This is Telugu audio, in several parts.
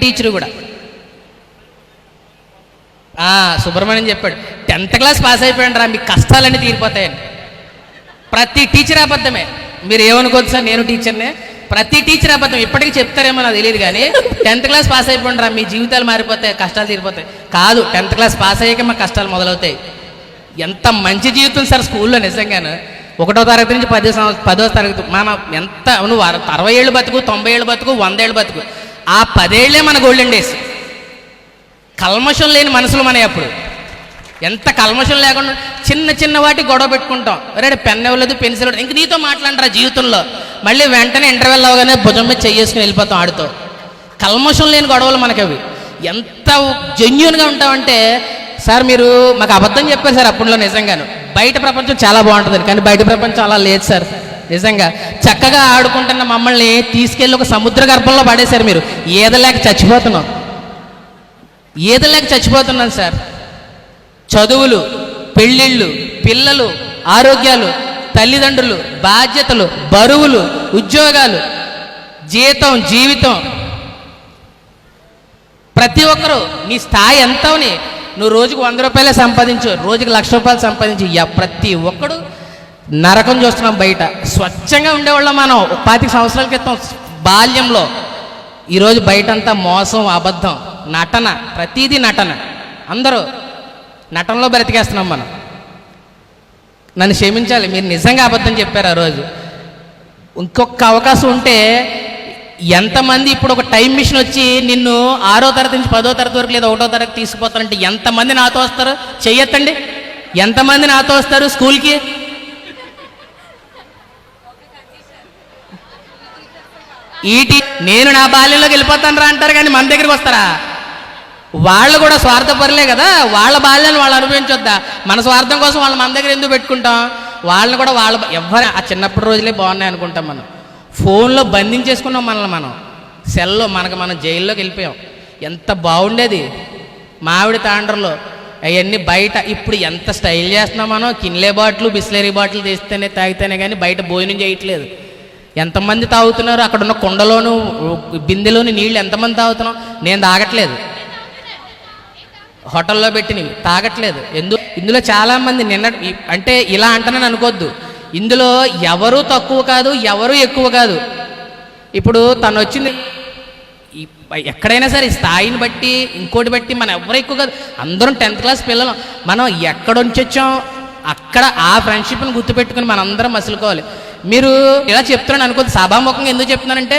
టీచరు కూడా సుబ్రహ్మణ్యం చెప్పాడు, 10th క్లాస్ పాస్ అయిపోయాడు రా, మీకు కష్టాలన్నీ తీరిపోతాయని. ప్రతి టీచర్ అబద్ధమే. మీరు ఏమనుకోవచ్చు సార్, నేను టీచర్నే, ప్రతి టీచర్ అబద్ధం. ఇప్పటికీ చెప్తారేమో నాకు తెలియదు కానీ 10th క్లాస్ పాస్ అయిపోండి రా, మీ జీవితాలు మారిపోతాయి, కష్టాలు తీరిపోతాయి. కాదు, 10th క్లాస్ పాస్ అయ్యాక మా కష్టాలు మొదలవుతాయి. ఎంత మంచి జీవితం సార్ స్కూల్లో నిజంగాను. 1వ తరగతి నుంచి 10వ తరగతి మన ఎంత నువ్వు 60 ఏళ్ళు బతుకు, 90 ఏళ్ళు బతుకు, 100 ఏళ్ళు బతుకు, ఆ 10 ఏళ్లే మన గోల్డెన్ డేస్. కల్మషం లేని మనసులు మనవి. అప్పుడు ఎంత కల్మషం లేకుండా చిన్న చిన్న వాటి గొడవ పెట్టుకుంటాం. అరే పెన్ ఇవ్వలేదు, పెన్సిల్ ఇవ్వలేదు, ఇంక నీతో మాట్లాడరా జీవితంలో. మళ్ళీ వెంటనే ఇంటర్వెల్ అవగానే భుజం మీద చెయ్యేసుకుని వెళ్ళిపోతాం ఆడుతో. కల్మషం లేని గొడవలు మనకి అవి. ఎంత జెన్యూన్గా ఉంటామంటే, సార్ మీరు మాకు అబద్ధం చెప్పారు సార్ అప్పుడులో. నిజంగాను బయట ప్రపంచం చాలా బాగుంటుంది, కానీ బయట ప్రపంచం అలా లేదు సార్. నిజంగా చక్కగా ఆడుకుంటున్న మమ్మల్ని తీసుకెళ్ళి ఒక సముద్ర గర్భంలో పడేశారు. మీరు ఈదలేక చచ్చిపోతున్నాను సార్. చదువులు, పెళ్ళిళ్ళు, పిల్లలు, ఆరోగ్యాలు, తల్లిదండ్రులు, బాధ్యతలు, బరువులు, ఉద్యోగాలు, జీతం, జీవితం. ప్రతి ఒక్కరూ నీ స్థాయి ఎంతని, నువ్వు రోజుకు 100 రూపాయలే సంపాదించు, రోజుకి 1,00,000 రూపాయలు సంపాదించు, ప్రతి ఒక్కడు నరకం చూస్తున్నాం బయట. స్వచ్ఛంగా ఉండేవాళ్ళం మనం 25 సంవత్సరాల క్రితం బాల్యంలో. ఈరోజు బయటంతా మోసం, అబద్ధం, నటన, ప్రతీదీ నటన. అందరూ నటనలో బ్రతికేస్తున్నాం మనం. నన్ను క్షమించాలి, మీరు నిజంగా అబద్ధం చెప్పారు ఆ రోజు. ఇంకొక అవకాశం ఉంటే ఎంతమంది, ఇప్పుడు ఒక టైం మిషన్ వచ్చి నిన్ను 6వ తరగతి నుంచి 10వ తరగతి వరకు లేదా 1వ తరగతి తీసుకుపోతారంటే ఎంతమంది నాతో వస్తారు? చెయ్యొద్దండి. ఎంతమంది నాతో వస్తారు స్కూల్కి? నేను నా బాల్యంలోకి వెళ్ళిపోతాను రా అంటారు, కానీ మన దగ్గరికి వస్తారా? వాళ్ళు కూడా స్వార్థపరులే కదా, వాళ్ళ బాల్యాన్ని వాళ్ళు అనుభవించొద్దా? మన స్వార్థం కోసం వాళ్ళు మన దగ్గర ఎందుకు పెట్టుకుంటాం? వాళ్ళని కూడా ఎవరు ఆ చిన్నప్పటి రోజులే బాగున్నాయి అనుకుంటాం. మనం ఫోన్లో బంధించేసుకున్నాం మనల్ని. మనం సెల్లో మనం జైల్లోకి వెళ్ళిపోయాం. ఎంత బాగుండేది మామిడి తాండ్రలో అవన్నీ. బయట ఇప్పుడు ఎంత స్టైల్ చేస్తున్నాం మనం. కిన్లే బాటిల్, బిస్లరీ బాటిల్ తీస్తేనే తాగితేనే కానీ బయట భోజనం చేయట్లేదు. ఎంతమంది తాగుతున్నారు? అక్కడ ఉన్న కుండలోను బిందెలోని నీళ్ళు ఎంతమంది తాగుతున్నాం? నేను తాగట్లేదు. హోటల్లో పెట్టినవి తాగట్లేదు. ఇందులో చాలామంది అంటే ఇలా అంటానని అనుకోద్దు, ఇందులో ఎవరు తక్కువ కాదు, ఎవరు ఎక్కువ కాదు. ఇప్పుడు తను వచ్చింది ఎక్కడైనా సరే స్థాయిని బట్టి, ఇంకోటి బట్టి మనం ఎవరు ఎక్కువ కాదు. అందరం 10th క్లాస్ పిల్లలు. మనం ఎక్కడొంచి వచ్చాం అక్కడ ఆ ఫ్రెండ్షిప్ని గుర్తుపెట్టుకుని మనందరం మసులుకోవాలి. మీరు ఇలా చెప్తున్నాను అనుకోద్దు, సభాముఖంగా ఎందుకు చెప్తున్నానంటే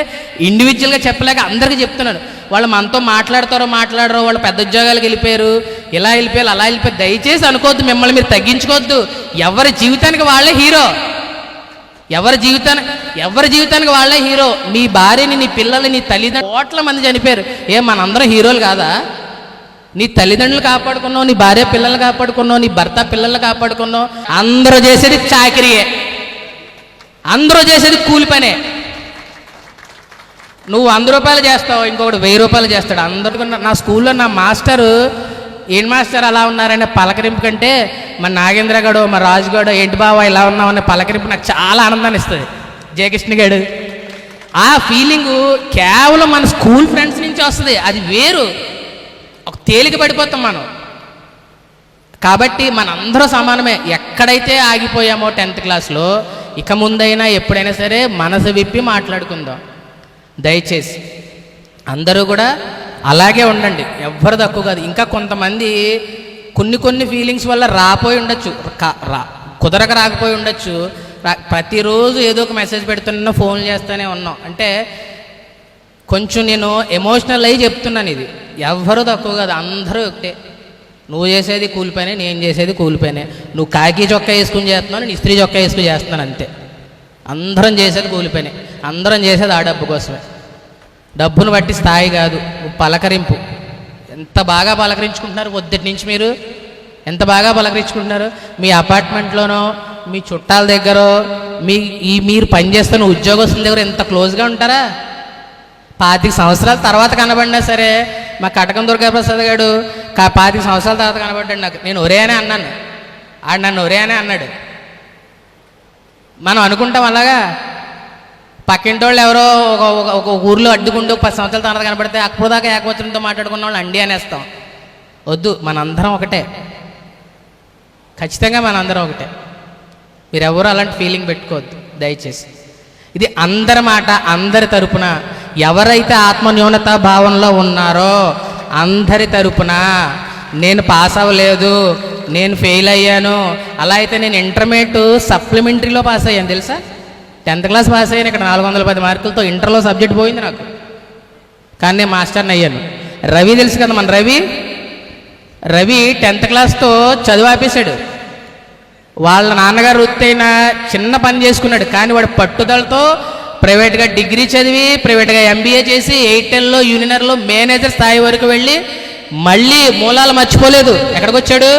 ఇండివిజువల్గా చెప్పలేక అందరికీ చెప్తున్నాను. వాళ్ళు మనతో మాట్లాడరో వాళ్ళు పెద్ద ఉద్యోగాలకు వెళ్ళిపోయారు, ఇలా వెళ్ళిపోయారు, అలా వెళ్ళిపోయారు. దయచేసి అనుకోవద్దు, మిమ్మల్ని మీరు తగ్గించుకోవద్దు. ఎవరి జీవితానికి వాళ్ళే హీరో. ఎవరి జీవితానికి వాళ్ళే హీరో. నీ భార్యని, నీ పిల్లల్ని, నీ తల్లిదండ్రులు, కోట్ల మంది చనిపోయారు. మనందరం హీరోలు కాదా? నీ తల్లిదండ్రులు కాపాడుకున్నావు, నీ భార్య పిల్లల్ని కాపాడుకున్నావు, నీ భర్త పిల్లల్ని కాపాడుకున్నావు. అందరూ చేసేది చాకరీయే, అందరూ చేసేది కూలి పనే. నువ్వు 100 రూపాయలు చేస్తావు, ఇంకొకటి 1000 రూపాయలు చేస్తాడు. అందరికీ నా స్కూల్లో నా మాస్టరు, ఏం మాస్టర్ అలా ఉన్నారనే పలకరింపు కంటే మా నాగేంద్ర గడు, మా రాజుగాడు, ఏంటి బావా ఇలా ఉన్నామనే పలకరింపు నాకు చాలా ఆనందాన్ని ఇస్తుంది. జయకృష్ణ గడు ఆ ఫీలింగు కేవలం మన స్కూల్ ఫ్రెండ్స్ నుంచి వస్తుంది. అది వేరు, ఒక తేలిక పడిపోతాం మనం. కాబట్టి మనందరూ సమానమే. ఎక్కడైతే ఆగిపోయామో 10th క్లాస్లో, ఇక ముందైనా ఎప్పుడైనా సరే మనసు విప్పి మాట్లాడుకుందాం. దయచేసి అందరూ కూడా అలాగే ఉండండి, ఎవ్వరు తక్కువ కాదు. ఇంకా కొంతమంది కొన్ని ఫీలింగ్స్ వల్ల రాపోయి ఉండొచ్చు, కుదరక రాకపోయి ఉండొచ్చు. ప్రతిరోజు ఏదో ఒక మెసేజ్ పెడుతున్నా, ఫోన్ చేస్తూనే ఉన్నాం. అంటే కొంచెం నేను ఎమోషనల్ అయ్యి చెప్తున్నాను. ఇది ఎవ్వరూ తక్కువ కాదు, అందరూ ఒకటే. నువ్వు చేసేది కూలిపోయినే, నేను చేసేది కూలిపోయినే. నువ్వు కాకి చొక్కా వేసుకుని చేస్తున్నావు, నేను ఇస్త్రీ చొక్కా వేసుకుని చేస్తున్నాను, అంతే. అందరం చేసేది కూలిపోయినే, అందరం చేసేది ఆ డబ్బు కోసమే. డబ్బును బట్టి స్థాయి కాదు, పలకరింపు. ఎంత బాగా పలకరించుకుంటున్నారు పొద్దుటి నుంచి మీరు, ఎంత బాగా పలకరించుకుంటున్నారు. మీ అపార్ట్మెంట్లోనో, మీ చుట్టాల దగ్గర, మీరు పనిచేస్తున్న ఉద్యోగస్తుల దగ్గర ఎంత క్లోజ్గా ఉంటారా? 25 సంవత్సరాల తర్వాత కనబడినా సరే, మా కటకం దుర్గాప్రసాద్ గారు 25 సంవత్సరాల తర్వాత కనబడ్డాడు నాకు. నేను ఒరే అనే అన్నాను, ఆడు నన్ను ఒరే అనే అన్నాడు. మనం అనుకుంటాం అలాగా. పక్కింటి వాళ్ళు ఎవరో ఒక ఊర్లో అడ్డుకుంటూ 10 సంవత్సరాల తర్వాత కనపడితే అప్పుడు దాకా ఏకవచనంతో మాట్లాడుకున్న వాళ్ళు అండి అనేస్తాం. వద్దు, మనందరం ఒకటే, ఖచ్చితంగా మనందరం ఒకటే. మీరెవరూ అలాంటి ఫీలింగ్ పెట్టుకోవద్దు దయచేసి. ఇది అందరి మాట, అందరి తరపున ఎవరైతే ఆత్మన్యూనత భావంలో ఉన్నారో అందరి తరపున. నేను పాస్ అవ్వలేదు, నేను ఫెయిల్ అయ్యాను, అలా అయితే నేను ఇంటర్మీడియట్ సప్లిమెంటరీలో పాస్ అయ్యాను తెలుసా. 10th క్లాస్ పాస్ అయ్యాను, ఇక్కడ 410 మార్కులతో. ఇంటర్లో సబ్జెక్ట్ పోయింది నాకు, కానీ నేను మాస్టర్ని అయ్యాను. రవి తెలుసు కదా, మన రవి 10th క్లాస్తో చదువు ఆపేశాడు. వాళ్ళ నాన్నగారు వృత్తి అయినా చిన్న పని చేసుకున్నాడు, కానీ వాడు పట్టుదలతో ప్రైవేట్గా డిగ్రీ చదివి, ప్రైవేట్గా MBA చేసి, ఎయిర్టెల్లో యూనినర్లో మేనేజర్ స్థాయి వరకు వెళ్ళి మళ్ళీ మూలాలు మర్చిపోలేదు. ఎక్కడికి వచ్చాడు?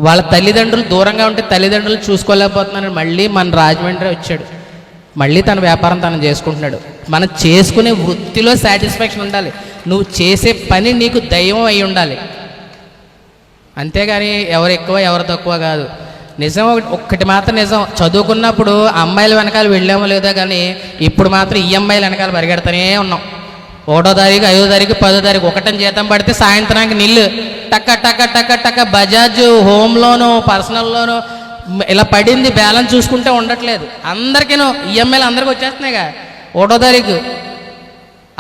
వాళ్ళ తల్లిదండ్రులు దూరంగా ఉంటే తల్లిదండ్రులు చూసుకోలేకపోతున్నాడు, మళ్ళీ మన రాజమండ్రి వచ్చాడు. మళ్ళీ తన వ్యాపారం తను చేసుకుంటున్నాడు. మనం చేసుకునే వృత్తిలో సాటిస్ఫాక్షన్ ఉండాలి. నువ్వు చేసే పని నీకు దైవం అయి ఉండాలి, అంతేగాని ఎవరు ఎక్కువ ఎవరు తక్కువ కాదు. నిజం ఒక్కటి మాత్రం నిజం, చదువుకున్నప్పుడు అమ్మాయిల వెనకాల వెళ్ళామో లేదో కానీ ఇప్పుడు మాత్రం EMIల వెనకాల పరిగెడతానే ఉన్నాం. 1వ తారీఖు, 5వ తారీఖు, 10వ తారీఖు ఒకటని జీతం పడితే సాయంత్రానికి నీళ్ళు టక్క టక్క టక్క టక్క బజాజ్ హోమ్ లోను, పర్సనల్ లోను ఇలా పడింది. బ్యాలెన్స్ చూసుకుంటే ఉండట్లేదు. అందరికీను EMIలు అందరికి వచ్చేస్తున్నాయిగా. 1వ తారీఖు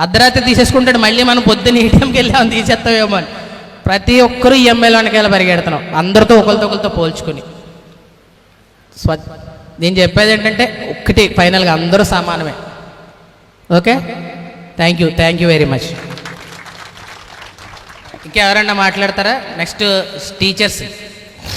అర్ధరాత్రి తీసేసుకుంటాడు, మళ్ళీ మనం పొద్దున్న ATMకి వెళ్ళామని తీసేస్తామేమో అని. ప్రతి ఒక్కరూ EMIల వెనకాల పరిగెడుతున్నాం, అందరితో ఒకరితో పోల్చుకొని. నేను చెప్పేది ఏంటంటే ఒక్కటి, ఫైనల్గా అందరూ సమానమే. Okay, thank you very much. ఇంకెవరన్నా మాట్లాడతారా? Next teachers.